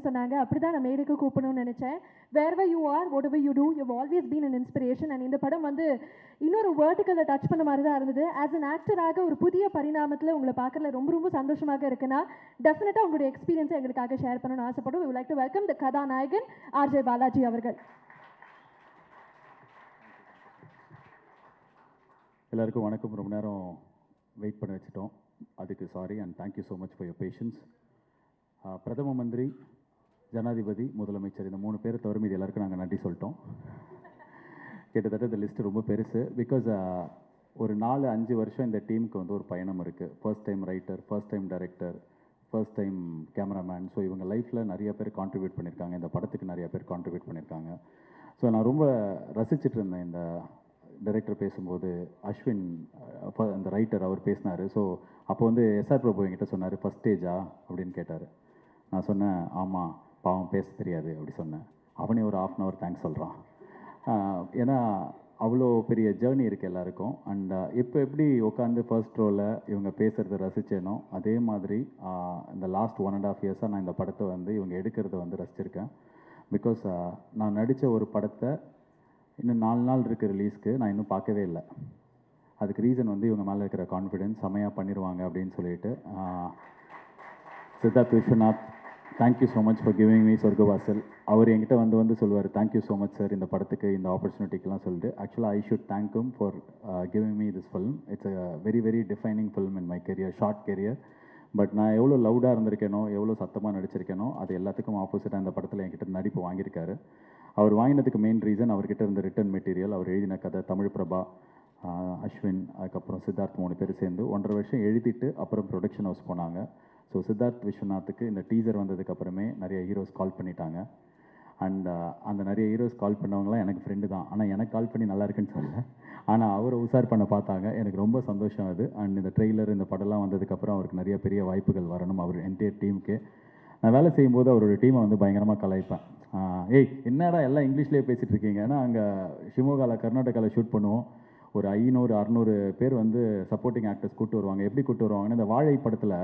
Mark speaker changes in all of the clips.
Speaker 1: சொன்னாங்க. அப்படி தான் நான் மேடைக்கு கூப்பிடணும்னு நினச்சேன். wherever you are, whatever you do, you've always been an inspiration. and இந்த படம் வந்து இன்னொரு வேர்ட்டிக்கலை டச் பண்ண மாதிரி தான் இருந்தது. ஆஸ் அன் ஆக்டராக ஒரு புதிய பரிணாமத்தில் உங்களை பார்க்கறதுல ரொம்ப ரொம்ப சந்தோஷமாக இருக்குன்னா டெஃபினட்டாக உங்களுடைய எக்ஸ்பீரியன்ஸை எங்களுக்காக ஷேர் பண்ணணும்னு ஆசைப்படும். we would like to welcome the கதாநாயகன் ஆர்ஜே பாலாஜி அவர்கள்.
Speaker 2: எல்லாருக்கும் வணக்கம். ரொம்ப நேரம் வெயிட் பண்ண வச்சுட்டோம், அதுக்கு sorry and thank you so much for your patience. பிரதம மந்திரி, ஜனாதிபதி, முதலமைச்சர் இந்த 3 பேரை தவிர மீது எல்லாருக்கும் நாங்கள் நன்றி சொல்லிட்டோம். கிட்டத்தட்ட இந்த லிஸ்ட்டு ரொம்ப பெருசு. பிகாஸ் ஒரு 4-5 வருஷம் இந்த டீமுக்கு வந்து ஒரு பயணம் இருக்குது. First time writer, first time director, first time cameraman. So இவங்க லைஃப்பில் நிறைய பேர் கான்ட்ரிபியூட் பண்ணியிருக்காங்க, இந்த படத்துக்கு நிறைய பேர் கான்ட்ரிபியூட் பண்ணியிருக்காங்க. ஸோ நான் ரொம்ப ரசிச்சுட்டு இருந்தேன் இந்த டைரக்டர் பேசும்போது. அஸ்வின் அந்த ரைட்டர் அவர் பேசினார். ஸோ அப்போ வந்து எஸ்ஆர் பிரபு என்கிட்ட சொன்னார், ஃபஸ்ட் ஸ்டேஜா அப்படின்னு கேட்டார். நான் சொன்னேன், ஆமாம் பாவம் பேச தெரியாது அப்படி சொன்னேன். அவனே ஒரு 1/2 hour தேங்க்ஸ் சொல்கிறான். ஏன்னா அவ்வளோ பெரிய ஜேர்னி இருக்குது எல்லாருக்கும். அண்ட் இப்போ எப்படி உட்காந்து ஃபர்ஸ்ட் ரோவில் இவங்க பேசுகிறத ரசித்தேனோ அதே மாதிரி இந்த லாஸ்ட் 1.5 years நான் இந்த படத்தை வந்து இவங்க எடுக்கிறத வந்து ரசிச்சிருக்கேன். பிகாஸ் நான் நடித்த ஒரு படத்தை இன்னும் 4 நாள் இருக்குது ரிலீஸ்க்கு, நான் இன்னும் பார்க்கவே இல்லை. அதுக்கு ரீசன் வந்து இவங்க மேலே இருக்கிற கான்ஃபிடென்ஸ், செமையாக பண்ணிடுவாங்க அப்படின்னு சொல்லிட்டு. Siddharth Vishwanath, thank you so much for giving me Sorgavaasal. அவர் என்கிட்ட வந்து சொல்லுவார், தேங்க்யூ ஸோ மச் சார் இந்த படத்துக்கு இந்த ஆப்பர்ச்சுனிட்டிக்கெலாம் சொல்லிட்டு. ஆக்சுவலாக I should thank him for giving me this film. It's a very very defining film in my career, short career. But நான் எவ்வளோ லவுடாக இருந்திருக்கேனோ, எவ்வளோ சத்தமாக நடிச்சிருக்கேனோ, அது எல்லாத்துக்கும் ஆப்போசிட்டாக இந்த படத்தில் என்கிட்ட நடிப்பு வாங்கியிருக்காரு. அவர் வாங்கினதுக்கு மெயின் ரீசன் அவர்கிட்ட இருந்த ரிட்டன் மெட்டீரியல், அவர் எழுதின கதை, தமிழ் பிரபா, அஸ்வின், அதுக்கப்புறம் சித்தார்த் 3 பேர் சேர்ந்து 1.5 வருஷம் எழுதிட்டு அப்புறம் ப்ரொடக்ஷன் ஹவுஸ் போனாங்க. ஸோ சித்தார்த் விஸ்வநாத்துக்கு இந்த டீசர் வந்ததுக்கப்புறமே நிறைய ஹீரோஸ் கால் பண்ணிட்டாங்க. அண்ட் அந்த நிறைய ஹீரோஸ் கால் பண்ணவங்களாம் எனக்கு ஃப்ரெண்டு தான். ஆனால் எனக்கு கால் பண்ணி நல்லா இருக்குன்னு சொல்லலை, ஆனால் அவரை உசார் பண்ண பார்த்தாங்க. எனக்கு ரொம்ப சந்தோஷம் அது. அண்ட் இந்த ட்ரெய்லர், இந்த படம்லாம் வந்ததுக்கப்புறம் அவருக்கு நிறைய பெரிய வாய்ப்புகள் வரணும். அவர் என்டையர் டீமுக்கு நான் வேலை செய்யும்போது அவரோட டீமை வந்து பயங்கரமாக கலாய்ப்பேன். ஏய் என்னடா எல்லாம் இங்கிலீஷ்லேயே பேசிகிட்டு இருக்கீங்க. ஏன்னா அங்கே ஷிமோகாவில், கர்நாடகாவில் ஷூட் பண்ணுவோம். ஒரு 500-600 பேர் வந்து சப்போர்ட்டிங் ஆக்டர்ஸ் கூப்பிட்டு வருவாங்க. எப்படி கூப்பிட்டு வருவாங்கன்னா, இந்த வாழை படத்தில்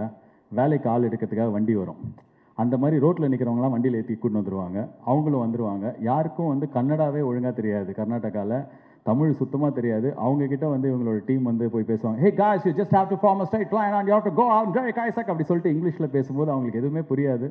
Speaker 2: வேலைக்கு ஆள் எடுக்கிறதுக்காக வண்டி வரும், அந்த மாதிரி ரோட்டில் நிற்கிறவங்களாம் வண்டியில் ஏற்றி கூட்டின்னு வந்துடுவாங்க. அவங்களும் வந்துடுவாங்க. யாருக்கும் வந்து கன்னடாவே ஒழுங்காக தெரியாது, கர்நாடகாவில் தமிழ் சுத்தமாக தெரியாது. அவங்கக்கிட்ட வந்து இவங்களோட டீம் வந்து போய் பேசுவாங்க. Hey guys, you just have to form a straight line and you have to go out try காய்ஸக் அப்படி சொல்லிட்டு இங்கிலீஷில் பேசும்போது அவங்களுக்கு எதுவுமே புரியாது.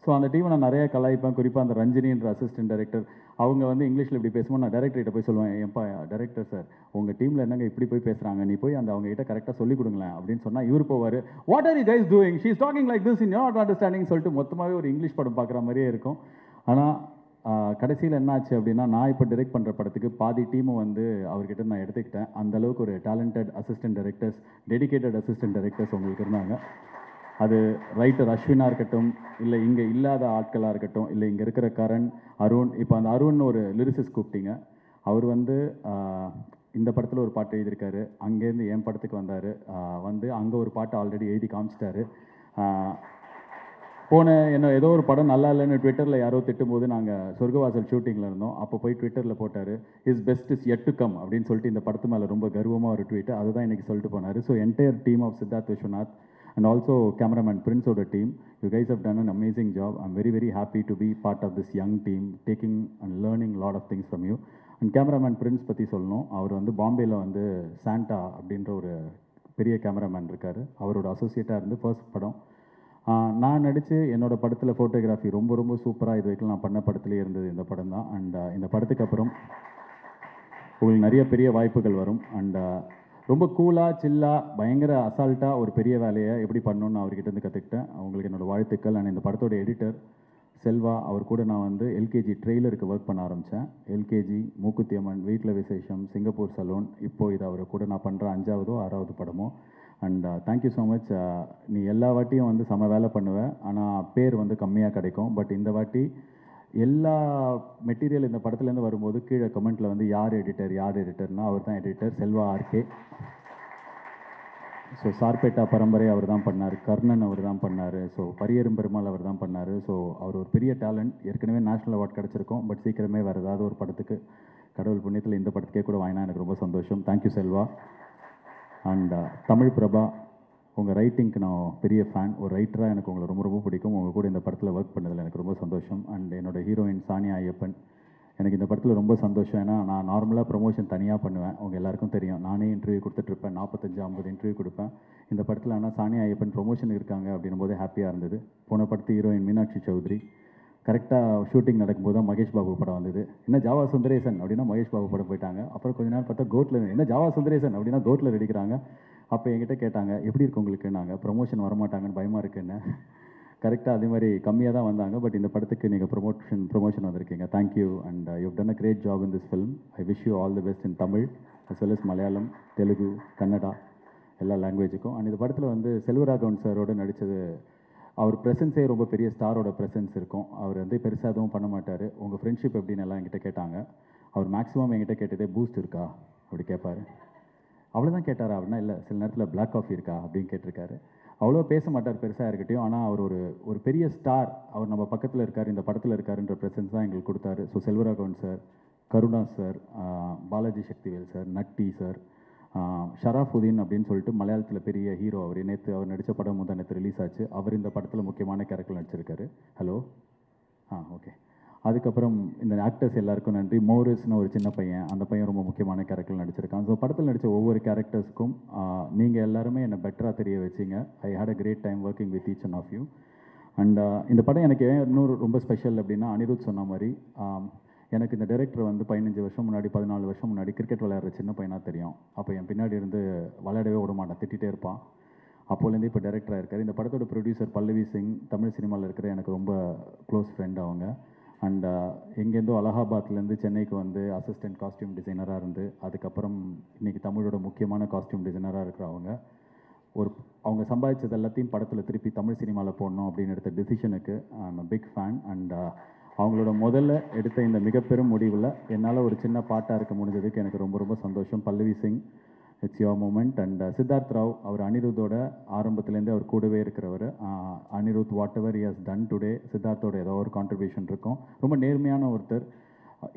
Speaker 2: ஸோ அந்த டீமை நான் நிறைய கலாய்ப்பேன். குறிப்பாக அந்த ரஞ்சினின்ற அசிஸ்டன்ட் டைரக்டர், அவங்க வந்து இங்கிலீஷில் இப்படி பேசும்போது நான் டைரக்டர்கிட்ட போய் சொல்லுவேன், ஏன்பா டைரக்டர் சார், உங்கள் டீமில் என்னங்க இப்படி போய் பேசுகிறாங்க, நீ போய் அந்த அவங்ககிட்ட கரெக்டாக சொல்லிக் கொடுங்களேன் அப்படின்னு சொன்னால் இவர் போவார், what are you guys doing, she is talking like this in your understanding சொல்லிட்டு மொத்தமாகவே ஒரு இங்கிலீஷ் படம் பார்க்குற மாதிரியே இருக்கும். ஆனால் கடைசியில் என்ன ஆச்சு அப்படின்னா, நான் இப்போ டைரக்ட் பண்ணுற படத்துக்கு பாதி டீமை வந்து அவர்கிட்ட நான் எடுத்துக்கிட்டேன். அந்தளவுக்கு ஒரு talented assistant directors, dedicated assistant directors உங்களுக்கு இருந்தாங்க. அது ரைட்டர் அஸ்வினாக இருக்கட்டும், இல்லை இங்கே இல்லாத ஆட்களாக இருக்கட்டும், இல்லை இங்கே இருக்கிற கரண், அருண். இப்போ அந்த அருண் ஒரு லிரிசிஸ்ட் கூப்பிட்டீங்க. அவர் வந்து இந்த படத்தில் ஒரு பாட்டு எழுதியிருக்காரு. அங்கேருந்து என் படத்துக்கு வந்தார். வந்து அங்கே ஒரு பாட்டு ஆல்ரெடி எழுதி காமிச்சிட்டாரு. என்ன ஏதோ ஒரு படம் நல்லா இல்லைன்னு ட்விட்டரில் யாரோ திட்டும்போது நாங்கள் சொர்க்கவாசல் ஷூட்டிங்கில் இருந்தோம். அப்போ போய் ட்விட்டரில் போட்டார், is best is yet to come அப்படின்னு சொல்லிட்டு இந்த படத்து மேலே ரொம்ப கர்வமாக ஒரு ட்வீட். அதுதான் இன்றைக்கி சொல்லிட்டு போனார். So entire team of Siddharth Vishwanath and also cameraman Princeoda team, you guys have done an amazing job. I'm very very happy to be part of this young team, taking and learning a lot of things from you. And cameraman Prince பற்றி சொல்லணும். அவர் வந்து பாம்பேயில் வந்து Santa அப்படின்ற ஒரு பெரிய cameraman இருக்கார். அவரோட அசோசியேட்டாக இருந்து ஃபர்ஸ்ட் படம் நான் நடித்து என்னோட படத்தில் ஃபோட்டோகிராஃபி ரொம்ப ரொம்ப சூப்பராக இது வரைக்கும் நான் பண்ண படத்துலேயே இருந்தது இந்த படம் தான். அண்ட் இந்த படத்துக்கு அப்புறம் உங்களுக்கு நிறைய பெரிய வாய்ப்புகள் வரும். அண்ட் ரொம்ப கூலாக, சில்லாக, பயங்கர அசால்ட்டாக ஒரு பெரிய வேலையை எப்படி பண்ணணுன்னு அவர்கிட்டருந்து கற்றுக்கிட்டேன். அவங்களுக்கு என்னோடய வாழ்த்துக்கள். அண்ட் இந்த படத்தோட எடிட்டர் செல்வா, அவர் கூட நான் வந்து எல்கேஜி ட்ரெய்லருக்கு ஒர்க் பண்ண ஆரம்பித்தேன். எல்கேஜி, மூக்குத்தி அம்மன், வீட்டில் விசேஷம், சிங்கப்பூர் சலூன், இப்போது இது அவர் கூட நான் பண்ணுற 5வது 6வது படமோ. And thank you so much. நீ எல்லா வாட்டியும் வந்து செம வேலை பண்ணுவேன், ஆனால் பேர் வந்து கம்மியாக கிடைக்கும். பட் இந்த வாட்டி எல்லா மெட்டீரியல் இந்த படத்துலேருந்து வரும்போது கீழே கமெண்ட்டில் வந்து யார் எடிட்டர்னா அவர் தான் எடிட்டர், செல்வா ஆர்கே. ஸோ சார்பேட்டா பரம்பரை அவர் தான் பண்ணார், கர்ணன் அவர் தான் பண்ணார், ஸோ பரியரும் பெருமாள் அவர் தான் பண்ணார். ஸோ அவர் ஒரு பெரிய டேலண்ட். ஏற்கனவே நேஷ்னல் அவார்ட் கிடச்சிருக்கோம். பட் சீக்கிரமே வேறு ஏதாவது ஒரு படத்துக்கு, கடவுள் புண்ணியத்தில் இந்த படத்துக்கே கூட வாங்கினா எனக்கு ரொம்ப சந்தோஷம். தேங்க்யூ செல்வா. அண்ட் தமிழ் பிரபா, உங்கள் ரைட்டிங்க்கு நான் பெரிய ஃபேன். ஒரு ரைட்டராக எனக்கு உங்களை ரொம்ப ரொம்ப பிடிக்கும். உங்கள் கூட இந்த படத்தில் ஒர்க் பண்ணதில் எனக்கு ரொம்ப சந்தோஷம். அண்ட் என்னோடய ஹீரோயின் சானியா ஐயப்பன், எனக்கு இந்த படத்தில் ரொம்ப சந்தோஷம். ஏன்னா நான் நார்மலாக ப்ரொமோஷன் தனியாக பண்ணுவேன், உங்கள் எல்லாருக்கும் தெரியும். நானே இன்டர்வியூ கொடுத்துட்ருப்பேன், 45-50 இன்டர்வியூ கொடுப்பேன். இந்த படத்தில் ஆனால் சானியா ஐயப்பன் ப்ரொமோஷன் இருக்காங்க அப்படின்னும் போது ஹாப்பியாக இருந்தது. போன படத்து ஹீரோயின் மீனாட்சி சௌத்ரி, கரெக்டாக ஷூட்டிங் நடக்கும்போது தான் மகேஷ் பாபு படம் வந்தது. என்ன ஜாவா சுந்தரேசன் அப்படின்னா மகேஷ் பாபு படம் போயிட்டாங்க. அப்புறம் கொஞ்ச நேரம் பார்த்தா கோட்டில் என்ன ஜாவா சுந்தரேசன் அப்படின்னா கோட்டில் அடிக்கிறாங்க. அப்போ என்கிட்ட கேட்டாங்க எப்படி இருக்கு உங்களுக்கு, நாங்கள் ப்ரொமோஷன் வரமாட்டாங்கன்னு பயமாக இருக்குன்னு. கரெக்டாக அதே மாதிரி கம்மியாக தான் வந்தாங்க. பட் இந்த படத்துக்கு நீங்கள் ப்ரொமோஷன் வந்திருக்கீங்க. Thank you and you done a great job in this film. I wish you all the best in Tamil as well as Malayalam, Telugu, Kannada எல்லா லாங்குவேஜுக்கும். அண்ட் இந்த படத்தில் வந்து செல்வராகவன் சாரோடு நடித்தது, அவர் ப்ரெசன்ஸே ரொம்ப பெரிய ஸ்டாரோட ப்ரெசன்ஸ் இருக்கும். அவர் வந்து பெருசாக எதுவும் பண்ண மாட்டார். உங்கள் ஃப்ரெண்ட்ஷிப் எப்படின்னு எல்லாம் என்கிட்ட கேட்டாங்க. அவர் மேக்ஸிமம் என்கிட்ட கேட்டதே பூஸ்ட் இருக்கா அப்படி கேட்பார். அவ்வளோதான் கேட்டாரா அப்படின்னா இல்லை, சில நேரத்தில் பிளாக் காஃபி இருக்கா அப்படின்னு கேட்டிருக்காரு. அவ்வளோ பேச மாட்டார் பெருசாக இருக்கட்டும். ஆனால் அவர் ஒரு பெரிய ஸ்டார், அவர் நம்ம பக்கத்தில் இருக்கார், இந்த படத்தில் இருக்காருன்ற ப்ரெசன்ஸ் தான் எங்களுக்கு கொடுத்தாரு. So Selvaraghavan sir, Karuna sir, Balaji Sakthivel sir, Natty sir, Sharafudheen அப்படின்னு சொல்லிட்டு மலையாளத்தில் பெரிய ஹீரோ. அவர் நேற்று அவர் நடித்த படம் முதல் நேற்று ரிலீஸ் ஆச்சு. அவர் இந்த படத்தில் முக்கியமான கேரக்டர் நடிச்சிருக்காரு. Hello okay. அதுக்கப்புறம் இந்த ஆக்டர்ஸ் எல்லாருக்கும் நன்றி. மோரிஸ்னு ஒரு சின்ன பையன், அந்த பையன் ரொம்ப முக்கியமான கேரக்டர் நடிச்சிருக்கான். ஸோ படத்தில் நடித்த ஒவ்வொரு கேரக்டர்ஸ்க்கும் நீங்கள் எல்லாருமே என்னை பெட்டராக தெரிய வச்சிங்க. I had a great time working with each and of you. And இந்த படம் எனக்கு இன்னொரு ரொம்ப ஸ்பெஷல் அப்படின்னா, அனிருத் சொன்ன மாதிரி எனக்கு இந்த டைரக்டர் வந்து 15 வருஷம் முன்னாடி 14 வருஷம் முன்னாடி கிரிக்கெட் விளையாடுற சின்ன பையனாக தெரியும். அப்போ என் பின்னாடி இருந்து விளையாடவே விட மாட்டான், திட்டிகிட்டே இருப்பான். அப்போலேருந்து இப்போ டைரக்டராக இருக்கார். இந்த படத்தோட ப்ரொடியூசர் பல்லவி சிங், தமிழ் சினிமாவில் இருக்கிற எனக்கு ரொம்ப க்ளோஸ் ஃப்ரெண்ட் அவங்க. அண்ட் எங்கேருந்தோ அலகாபாத்லேருந்து சென்னைக்கு வந்து அசிஸ்டன்ட் காஸ்டியூம் டிசைனராக இருந்து அதுக்கப்புறம் இன்றைக்கி தமிழோட முக்கியமான காஸ்டியூம் டிசைனராக இருக்கிறவங்க. அவங்க சம்பாதிச்சது எல்லாத்தையும் படத்தில் திருப்பி தமிழ் சினிமாவில் போடணும் அப்படின்னு எடுத்த டிசிஷனுக்கு I'm a big fan. And அவங்களோட முதல்ல எடுத்த இந்த மிகப்பெரும் முடிவில் என்னால் ஒரு சின்ன பாட்டாக இருக்க முடிஞ்சதுக்கு எனக்கு ரொம்ப ரொம்ப சந்தோஷம். Pallavi Singh, it's your moment. And Siddharth Rao, அவர் அனிருத்தோட ஆரம்பத்துலேருந்தே அவர் கூடவே இருக்கிறவர். Anirudh whatever he has done today, சித்தார்த்தோட ஏதோ ஒரு கான்ட்ரிபியூஷன் இருக்கும். ரொம்ப நேர்மையான ஒருத்தர்.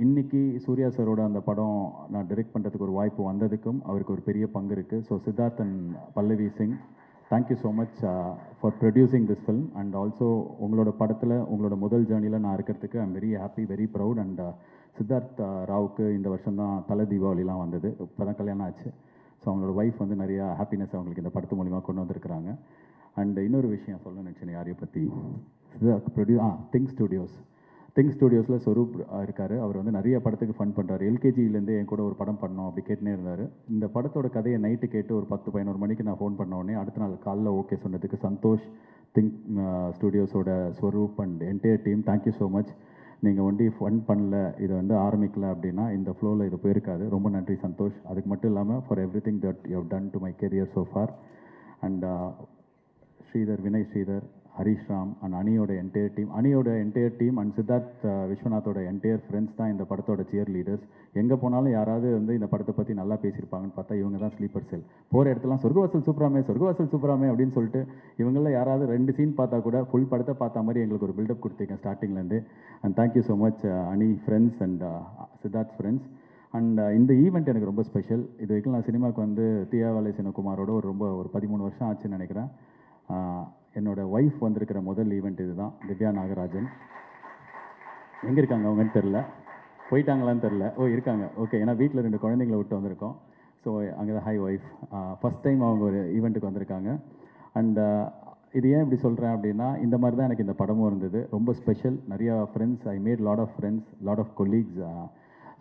Speaker 2: இன்றைக்கி சூர்யா சாரோட அந்த படம் நான் டைரக்ட் பண்ணுறதுக்கு ஒரு வாய்ப்பு வந்ததுக்கும் அவருக்கு ஒரு பெரிய பங்கு இருக்குது. So Siddharth and Pallavi Singh, thank you so much for producing this film. And also உங்களோட படத்தில் உங்களோட முதல் ஜேர்னியில் நான் இருக்கிறதுக்கு I'm very happy, very proud. And Siddharth ராவுக்கு இந்த வருஷம் தான் தலை தீபாவளிலாம் வந்தது, இப்போ தான் கல்யாணம் ஆச்சு. ஸோ அவங்களோட ஒய்ஃப் வந்து நிறையா ஹாப்பினஸ் அவங்களுக்கு இந்த படத்து மூலிமா கொண்டு வந்திருக்கிறாங்க. அண்ட் இன்னொரு விஷயம் சொல்ல நினச்சேன் யாரையை பற்றி, திங்க் ஸ்டுடியோஸில் ஸ்வரூப் இருக்கார். அவர் வந்து நிறைய படத்துக்கு ஃபண்ட் பண்ணுறாரு. எல்கேஜிலேருந்து என் கூட ஒரு படம் பண்ணோம் அப்படி கேட்டுனே இருந்தார். இந்த படத்தோட கதையை நைட்டு கேட்டு ஒரு 10-11 மணிக்கு நான் ஃபோன் பண்ண உடனே அடுத்த நாள் காலைல ஓகே சொன்னதுக்கு சந்தோஷ், திங்க் ஸ்டுடியோஸோட Swaroop and entire team, thank you so much. நீங்கள் ஒண்டி ஃபண்ட் பண்ணல, இதை வந்து ஆரம்பிக்கல அப்படின்னா இந்த ஃப்ளோவில் இது போயிருக்காது. ரொம்ப நன்றி சந்தோஷ். அதுக்கு மட்டும் இல்லாமல் for everything that you have done to my career so far. And Sridhar, Vinay Sridhar, Harish Ram and அணியோட என்டையர் டீம் அண்ட் சித்தார்த் விஸ்வநாத்தோட என்டையர் ஃப்ரெண்ட்ஸ் தான் இந்த படத்தோட சியர் லீடர்ஸ். எங்கே போனாலும் யாராவது வந்து இந்த படத்தை பற்றி நல்லா பேசியிருப்பாங்கன்னு பார்த்தா இவங்க தான் ஸ்லீப்பர் செல். போகிற இடத்துலாம் சொர்க்கவாசல் சூப்பராமே அப்படின்னு சொல்லிட்டு இவங்கள யாராவது 2 சீன் பார்த்தா கூட ஃபுல் படத்தை பார்த்த மாதிரி எங்களுக்கு ஒரு பில்டப் கொடுத்தீங்க ஸ்டார்டிங்லேருந்து. அண்ட் தேங்க்யூ ஸோ மச் அணி friends and Siddharth friends. And இந்த ஈவெண்ட் எனக்கு ரொம்ப ஸ்பெஷல். இது வரைக்கும் நான் சினிமாவுக்கு வந்து தியாவாலை சிவகுமாரோட ஒரு 13 வருஷம் ஆச்சுன்னு நினைக்கிறேன். என்னோடய ஒய்ஃப் வந்திருக்கிற முதல் ஈவெண்ட் இது தான். திவ்யா நாகராஜன் எங்கே இருக்காங்க அவங்கன்னு தெரில, போயிட்டாங்களான்னு தெரில. இருக்காங்க, ஓகே. ஏன்னா வீட்டில் 2 குழந்தைங்கள விட்டு வந்திருக்கோம். ஸோ அங்கே தான் ஹை ஒய்ஃப், ஃபஸ்ட் டைம் அவங்க ஒரு ஈவெண்ட்டுக்கு வந்திருக்காங்க. அண்ட் இது ஏன் இப்படி சொல்கிறேன் அப்படின்னா, இந்த மாதிரி தான் எனக்கு இந்த படமும் இருந்தது. ரொம்ப ஸ்பெஷல். நிறையா friends, I made lot of friends, lot of colleagues.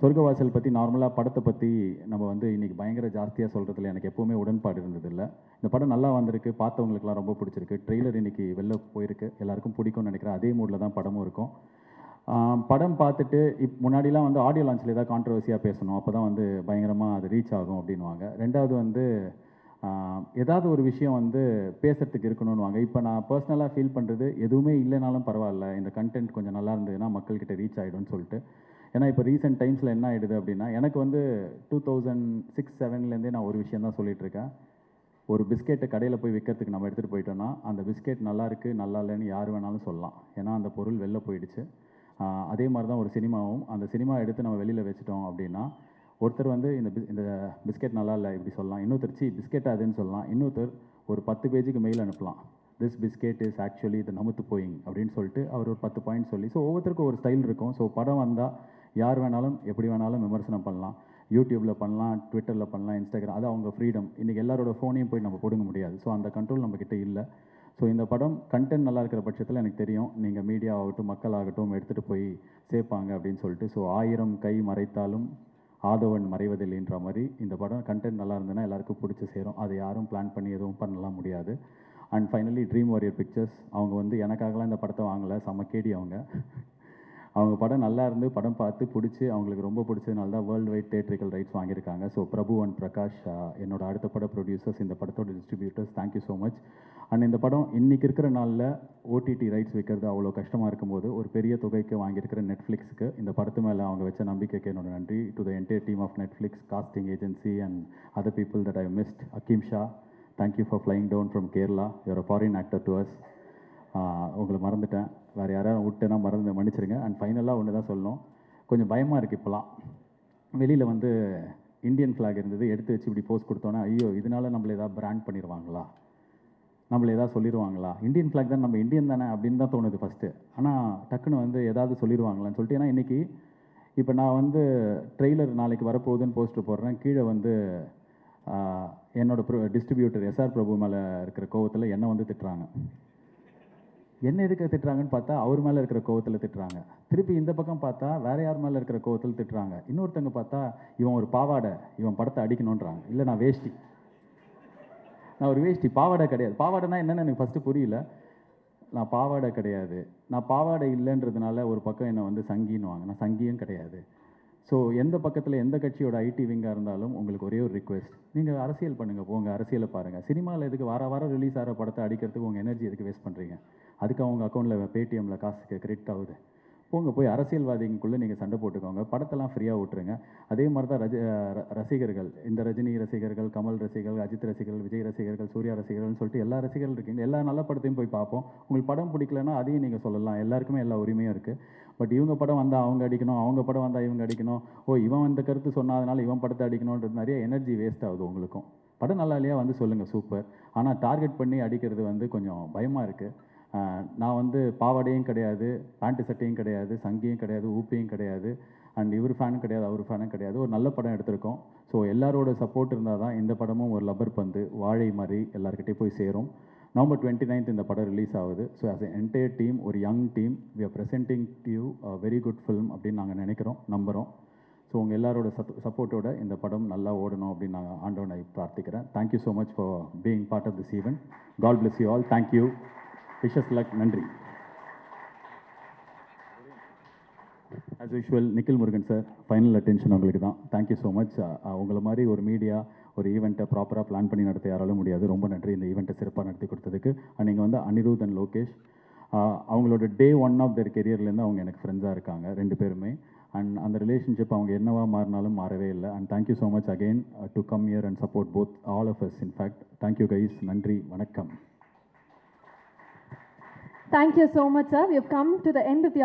Speaker 2: Sorgavaasal பற்றி நார்மலாக படத்தை பற்றி நம்ம வந்து இன்றைக்கி பயங்கர ஜாஸ்தியாக சொல்கிறதுல எனக்கு எப்போவுமே உடன்பாடு இருந்ததில்லை. இந்த படம் நல்லா வந்திருக்கு, பார்த்தவங்களுக்குலாம் ரொம்ப பிடிச்சிருக்கு. ட்ரெய்லர் இன்றைக்கி வெளில போயிருக்கு, எல்லாருக்கும் பிடிக்கும்னு நினைக்கிறேன். அதே மூடில் தான் படமும் இருக்கும். படம் பார்த்துட்டு முன்னாடிலாம் வந்து ஆடியோ லான்ச்சில் ஏதாவது கான்ட்ரவர்சியாக பேசணும், அப்போ தான் வந்து பயங்கரமாக அது ரீச் ஆகும் அப்படின்வாங்க. ரெண்டாவது வந்து ஏதாவது ஒரு விஷயம் வந்து பேசுகிறதுக்கு இருக்கணும்னுவாங்க. இப்போ நான் பர்சனலாக ஃபீல் பண்ணுறது, எதுவுமே இல்லைனாலும் பரவாயில்ல, இந்த கண்டென்ட் கொஞ்சம் நல்லா இருந்ததுன்னா மக்கள்கிட்ட ரீச் ஆகிடும்னு சொல்லிட்டு. ஏன்னா இப்போ ரீசெண்ட் டைம்ஸில் என்ன ஆகிடுது அப்படின்னா, எனக்கு வந்து 2006-07லேருந்தே நான் ஒரு விஷயம் தான் சொல்லிகிட்ருக்கேன். ஒரு பிஸ்கெட்டை கடையில் போய் விற்கிறதுக்கு நம்ம எடுத்துகிட்டு போயிட்டோன்னா அந்த பிஸ்கெட் நல்லா இருக்குது நல்லா இல்லைன்னு யார் வேணாலும் சொல்லலாம், ஏன்னா அந்த பொருள் வெளில போயிடுச்சு. அதே மாதிரி தான் ஒரு சினிமாவும். அந்த சினிமா எடுத்து நம்ம வெளியில் வச்சுட்டோம் அப்படின்னா, ஒருத்தர் வந்து இந்த பிஸ்கெட் நல்லா இல்லை இப்படி சொல்லலாம், இன்னொருத்தர் பிஸ்கெட் அதுன்னு சொல்லலாம், இன்னொருத்தர் ஒரு 10 பேஜுக்கு மெயில் அனுப்பலாம். திஸ் பிஸ்கெட் இஸ் ஆக்சுவலி இது நமுத்து போயிங் அப்படின்னு சொல்லிட்டு அவர் ஒரு 10 பாயிண்ட் சொல்லி, ஸோ ஒவ்வொருத்தருக்கும் ஒரு ஸ்டைல் இருக்கும். ஸோ படம் வந்தால் யார் வேணாலும் எப்படி வேணாலும் விமர்சனம் பண்ணலாம். யூடியூப்பில் பண்ணலாம், ட்விட்டரில் பண்ணலாம், இன்ஸ்டாகிராம், அது அவங்க ஃப்ரீடம். இன்றைக்கி எல்லாரோட ஃபோனையும் போய் நம்ம பிடுங்க முடியாது. ஸோ அந்த கண்ட்ரோல் நம்மக்கிட்ட இல்லை. ஸோ இந்த படம் கண்டென்ட் நல்லா இருக்கிற பட்சத்தில் எனக்கு தெரியும் நீங்கள் மீடியா ஆகட்டும் மக்களாகட்டும் எடுத்துகிட்டு போய் சேர்ப்பாங்க அப்படின்னு சொல்லிட்டு. ஸோ 1000 கை மறைத்தாலும் ஆதவன் மறைவதில்லைன்ற மாதிரி இந்த படம் கண்டென்ட் நல்லா இருந்ததுன்னா எல்லாருக்கும் பிடிச்சி சேரும். அதை யாரும் பிளான் பண்ணி எதுவும் பண்ணலாம் முடியாது. And finally dream warrior pictures, அவங்க வந்து எனக்காகலாம் இந்த படத்தை வாங்கலை, செம்ம கேடி அவங்க படம் நல்லா இருந்து படம் பார்த்து பிடிச்சி அவங்களுக்கு ரொம்ப பிடிச்சதுனால தான் வேர்ல்டு வைட் தேட்ரிக்கல் ரைட்ஸ் வாங்கியிருக்காங்க. ஸோ பிரபு அண்ட் பிரகாஷ் என்னோட அடுத்த பட ப்ரொடியூசர்ஸ், இந்த படத்தோட distributors, thank you so much. And இந்த படம் இன்றைக்கி இருக்கிற நாளில் ஓடிடி ரைட்ஸ் வைக்கிறது அவ்வளோ கஷ்டமாக இருக்கும்போது ஒரு பெரிய தொகைக்கு வாங்கியிருக்கிற நெட்ஃப்ளிக்ஸுக்கு இந்த படத்து மேலே அவங்க வச்ச நம்பிக்கைக்கு என்னோட நன்றி. To the entire team of Netflix, casting agency and other people that I missed. Hakim Shah, thank you for flying down from Kerala. You're a foreign actor to us. உங்களை மறந்துட்டேன், வேறு யாராவது விட்டேன்னா மன்னிச்சிருங்க. அண்ட் ஃபைனலாக ஒன்று தான் சொல்லணும், கொஞ்சம் பயமாக இருக்குது இப்போலாம். வெளியில் வந்து இந்தியன் ஃப்ளாக் இருந்தது, எடுத்து வச்சு இப்படி போஸ்ட் கொடுத்தோன்னா ஐயோ இதனால நம்மளை ஏதாவது பிராண்ட் பண்ணிடுவாங்களா, நம்மளை ஏதாவது சொல்லிடுவாங்களா, இந்தியன் ஃப்ளாக் தான் நம்ம இந்தியன் தானே அப்படின்னு தான் தோணுது ஃபஸ்ட்டு. ஆனால் டக்குன்னு வந்து ஏதாவது சொல்லிடுவாங்களான்னு சொல்லிட்டு. ஏன்னா இன்றைக்கி இப்போ நான் வந்து ட்ரெய்லர் நாளைக்கு வரப்போகுதுன்னு போஸ்டர் போடுறேன், கீழே வந்து என்னோடய டிஸ்ட்ரிபியூட்டர் எஸ்ஆர் பிரபு மேலே இருக்கிற கோவத்தில் என்னை வந்து திட்டுறாங்க. என்ன எதுக்கு திட்டுறாங்கன்னு பார்த்தா அவர் மேலே இருக்கிற கோவத்தில் திட்டுறாங்க. திருப்பி இந்த பக்கம் பார்த்தா வேறு யார் மேலே இருக்கிற கோவத்தில் திட்டுறாங்க. இன்னொருத்தங்க பார்த்தா இவன் ஒரு பாவாடை, இவன் படத்தை அடிக்கணுன்றாங்க. இல்லை நான் வேஷ்டி, நான் ஒரு வேஷ்டி, பாவாடை கிடையாது. பாவாடைனா என்னென்னு எனக்கு ஃபஸ்ட்டு புரியல. நான் பாவாடை கிடையாது, நான் பாவாடை இல்லைன்றதுனால ஒரு பக்கம் என்னை வந்து சங்கின்னுவாங்க. நான் சங்கியும் கிடையாது. ஸோ எந்த பக்கத்தில் எந்த கட்சியோட ஐடி விங்காக இருந்தாலும் உங்களுக்கு ஒரே ஒரு ரிக்வெஸ்ட், நீங்கள் அரசியல் பண்ணுங்கள், போங்க அரசியலை பாருங்கள். சினிமாவில் எதுக்கு வாரம் ரிலீஸ் ஆகிற படத்தை அடிக்கிறதுக்கு உங்கள் எனர்ஜி எதுக்கு வேஸ்ட் பண்ணுறீங்க? அதுக்கு அவங்க அக்கௌண்ட்டில் பேடிஎம்மில் காசுக்கு கிரெடிட் ஆகுது. போங்க போய் அரசியல்வாதிக்குள்ளே நீங்கள் சண்டை போட்டுக்கோங்க, படத்தெல்லாம் ஃப்ரீயாக விட்டுருங்க. அதே மாதிரி தான் ரசிகர்கள், இந்த ரஜினி ரசிகர்கள், கமல் ரசிகர்கள், அஜித் ரசிகர்கள், விஜய் ரசிகர்கள், சூர்யா ரசிகர்கள்னு சொல்லிட்டு எல்லா ரசிகர்கள் இருக்கீங்க. எல்லா நல்ல படத்தையும் போய் பார்ப்போம். உங்களுக்கு படம் பிடிக்கலன்னா அதையும் நீங்கள் சொல்லலாம், எல்லாருக்குமே எல்லா உரிமையும் இருக்குது. பட் இவங்க படம் வந்தால் அவங்க அடிக்கணும், அவங்க படம் வந்தால் இவங்க அடிக்கணும், இவன் இந்த கருத்து சொன்னதுனால இவன் படத்தை அடிக்கணுன்றது நிறைய எனர்ஜி வேஸ்ட் ஆகுது உங்களுக்கும். படம் நல்லா இல்லையா வந்து சொல்லுங்கள், சூப்பர். ஆனால் டார்கெட் பண்ணி அடிக்கிறது வந்து கொஞ்சம் பயமாக இருக்குது. நான் வந்து பாவாடையும் கிடையாது, பேண்ட்டு சட்டையும் கிடையாது, சங்கியும் கிடையாது, ஊப்பியும் கிடையாது, அண்ட் இவர் ஃபேனும் கிடையாது, அவர் ஃபேனும் கிடையாது. ஒரு நல்ல படம் எடுத்திருக்கோம். ஸோ எல்லாரோட சப்போர்ட் இருந்தால் தான் இந்த படமும் ஒரு லப்பர் பந்து வாழை மாதிரி எல்லாருக்கிட்டே போய் சேரும். November 29th இந்த படம் ரிலீஸ் ஆகுது. ஸோ ஆஸ் என் என்டையர் டீம், ஒரு young team, we are presenting to you a very good film அப்படின்னு நாங்கள் நினைக்கிறோம், நம்புகிறோம். ஸோ உங்கள் எல்லாரோட சப்போர்ட்டோட இந்த படம் நல்லா ஓடணும் அப்படின்னு நான் ஆண்டவனை பிரார்த்திக்கிறேன். Thank you so much for being part of this event. God bless you all. Thank you. Wishes luck. நன்றி. As usual Nikhil Murugan sir, final attention உங்களுக்கு தான். Thank you so much. உங்களை மாதிரி ஒரு மீடியா ஒரு ஈவெண்ட்டை ப்ராப்பராக பிளான் பண்ணி நடத்த யாராலும் முடியாது. ரொம்ப நன்றி இந்த ஈவெண்ட்டை சிறப்பாக நடத்தி கொடுத்ததுக்கு. அண்ட் நீங்கள் வந்து அனிருத் அண்ட் லோகேஷ், அவங்களோட டே 1 ஆஃப் தேர் கெரியர்லேருந்து அவங்க எனக்கு ஃப்ரெண்ட்ஸாக இருக்காங்க 2 பேருமே. அண்ட் அந்த ரிலேஷன்ஷிப் அவங்க என்னவா மாறினாலும் மாறவே இல்லை. And thank you so much again to come here and support both all of us. In fact thank you guys. நன்றி, வணக்கம்.
Speaker 1: Thank you so much, sir. We have come to the end of the